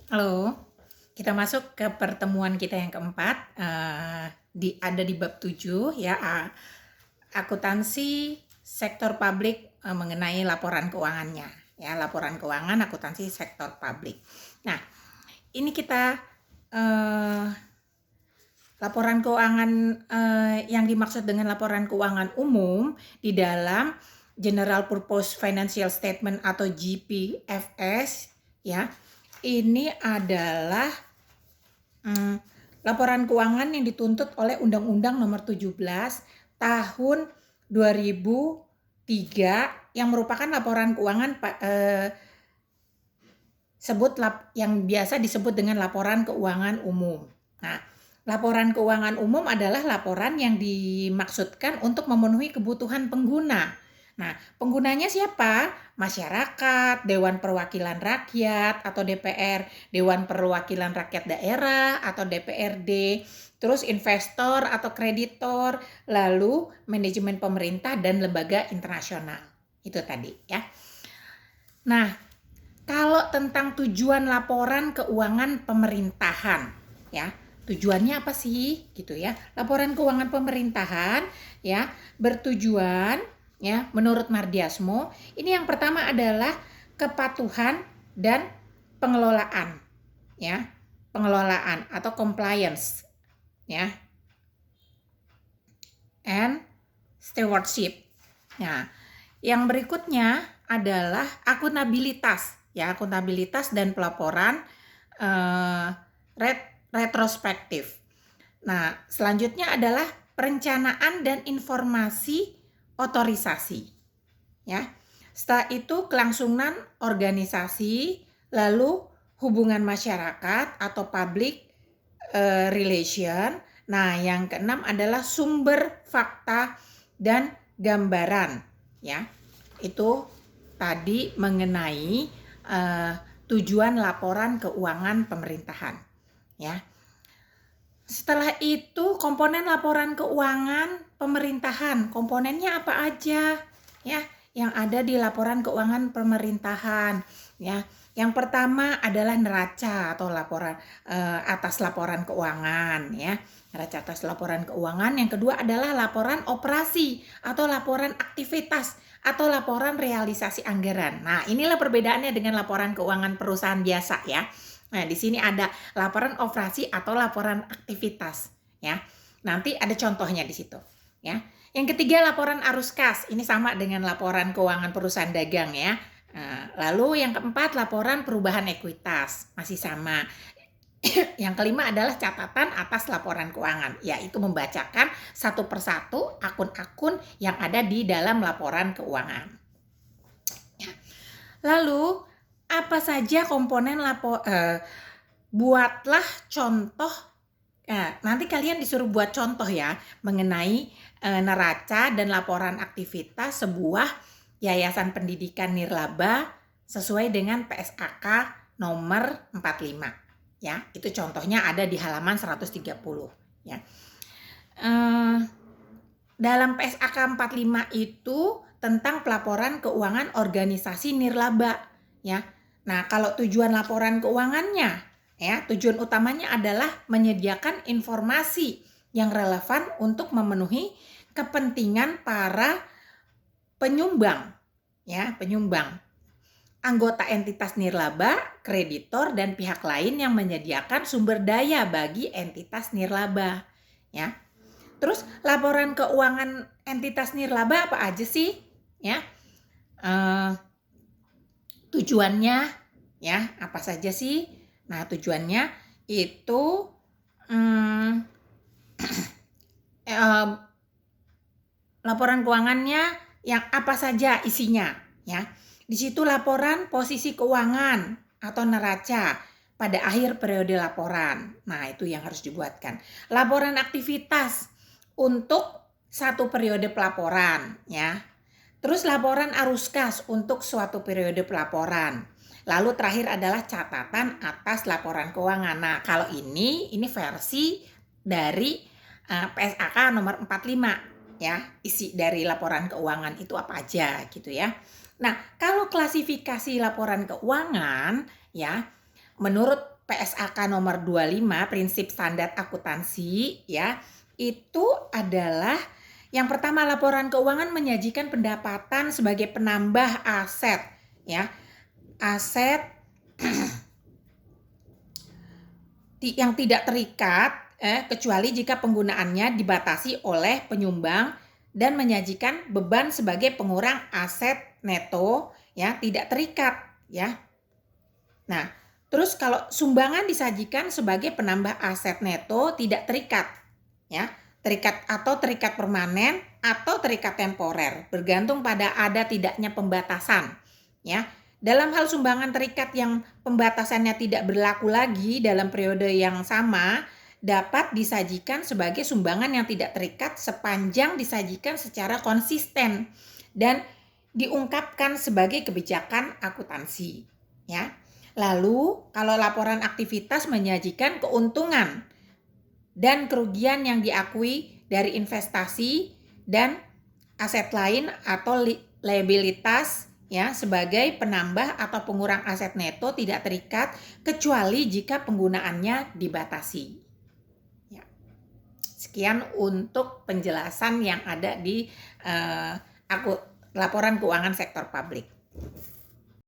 Halo, kita masuk ke pertemuan kita yang keempat, ada di bab 7 ya, akuntansi sektor publik mengenai laporan keuangannya ya, laporan keuangan akuntansi sektor publik. Nah, ini kita laporan keuangan yang dimaksud dengan laporan keuangan umum di dalam General Purpose Financial Statement atau GPFS ya. Ini adalah laporan keuangan yang dituntut oleh Undang-Undang Nomor 17 Tahun 2003 yang merupakan laporan keuangan yang biasa disebut dengan laporan keuangan umum. Nah, laporan keuangan umum adalah laporan yang dimaksudkan untuk memenuhi kebutuhan pengguna. Nah, penggunanya siapa? Masyarakat, Dewan Perwakilan Rakyat atau DPR, Dewan Perwakilan Rakyat Daerah atau DPRD, terus investor atau kreditor, lalu manajemen pemerintah dan lembaga internasional. Itu tadi ya. Nah, kalau tentang tujuan laporan keuangan pemerintahan ya, tujuannya apa sih gitu ya? Laporan keuangan pemerintahan ya bertujuan ya menurut Mardiasmo ini yang pertama adalah kepatuhan dan pengelolaan ya, pengelolaan atau compliance ya, and stewardship. Nah, yang berikutnya adalah akuntabilitas ya, akuntabilitas dan pelaporan retrospektif. Nah, selanjutnya adalah perencanaan dan informasi otorisasi ya. Setelah itu kelangsungan organisasi, lalu hubungan masyarakat atau public relation. Nah, yang keenam adalah sumber fakta dan gambaran ya. Itu tadi mengenai tujuan laporan keuangan pemerintahan ya. Setelah itu komponen laporan keuangan pemerintahan, komponennya apa aja ya yang ada di laporan keuangan pemerintahan ya. Yang pertama adalah neraca atau laporan atas laporan keuangan ya, neraca atas laporan keuangan. Yang kedua adalah laporan operasi atau laporan aktivitas atau laporan realisasi anggaran. Nah, inilah perbedaannya dengan laporan keuangan perusahaan biasa ya. Nah, di sini ada laporan operasi atau laporan aktivitas ya. Nanti ada contohnya di situ ya. Yang ketiga laporan arus kas. Ini sama dengan laporan keuangan perusahaan dagang ya. Nah, lalu yang keempat laporan perubahan ekuitas. Masih sama. Yang kelima adalah catatan atas laporan keuangan, yaitu membacakan satu persatu akun-akun yang ada di dalam laporan keuangan. Lalu apa saja komponen buatlah contoh. Nanti kalian disuruh buat contoh ya mengenai neraca dan laporan aktivitas sebuah yayasan pendidikan nirlaba sesuai dengan PSAK nomor 45 ya. Itu contohnya ada di halaman 130 ya. Dalam PSAK 45 itu tentang pelaporan keuangan organisasi nirlaba ya. Nah, kalau tujuan laporan keuangannya ya, tujuan utamanya adalah menyediakan informasi yang relevan untuk memenuhi kepentingan para penyumbang ya, penyumbang, anggota entitas nirlaba, kreditor dan pihak lain yang menyediakan sumber daya bagi entitas nirlaba ya. Terus laporan keuangan entitas nirlaba apa aja sih ya? Tujuannya ya apa saja sih? Nah, tujuannya itu laporan keuangannya yang apa saja isinya ya. Di situ laporan posisi keuangan atau neraca pada akhir periode laporan. Nah, itu yang harus dibuatkan. Laporan aktivitas untuk satu periode pelaporan ya. Terus laporan arus kas untuk suatu periode pelaporan. Lalu terakhir adalah catatan atas laporan keuangan. Nah, kalau ini versi dari PSAK nomor 45 ya. Isi dari laporan keuangan itu apa aja gitu ya. Nah, kalau klasifikasi laporan keuangan ya, menurut PSAK nomor 25, prinsip standar akuntansi ya, itu adalah yang pertama, laporan keuangan menyajikan pendapatan sebagai penambah aset ya. Aset yang tidak terikat kecuali jika penggunaannya dibatasi oleh penyumbang dan menyajikan beban sebagai pengurang aset neto ya, tidak terikat ya. Nah, terus kalau sumbangan disajikan sebagai penambah aset neto tidak terikat ya, terikat atau terikat permanen atau terikat temporer, bergantung pada ada tidaknya pembatasan ya. Dalam hal sumbangan terikat yang pembatasannya tidak berlaku lagi dalam periode yang sama, dapat disajikan sebagai sumbangan yang tidak terikat sepanjang disajikan secara konsisten dan diungkapkan sebagai kebijakan akuntansi ya. Lalu kalau laporan aktivitas menyajikan keuntungan dan kerugian yang diakui dari investasi dan aset lain atau liabilitas ya, sebagai penambah atau pengurang aset neto tidak terikat kecuali jika penggunaannya dibatasi. Ya. Sekian untuk penjelasan yang ada di laporan keuangan sektor publik.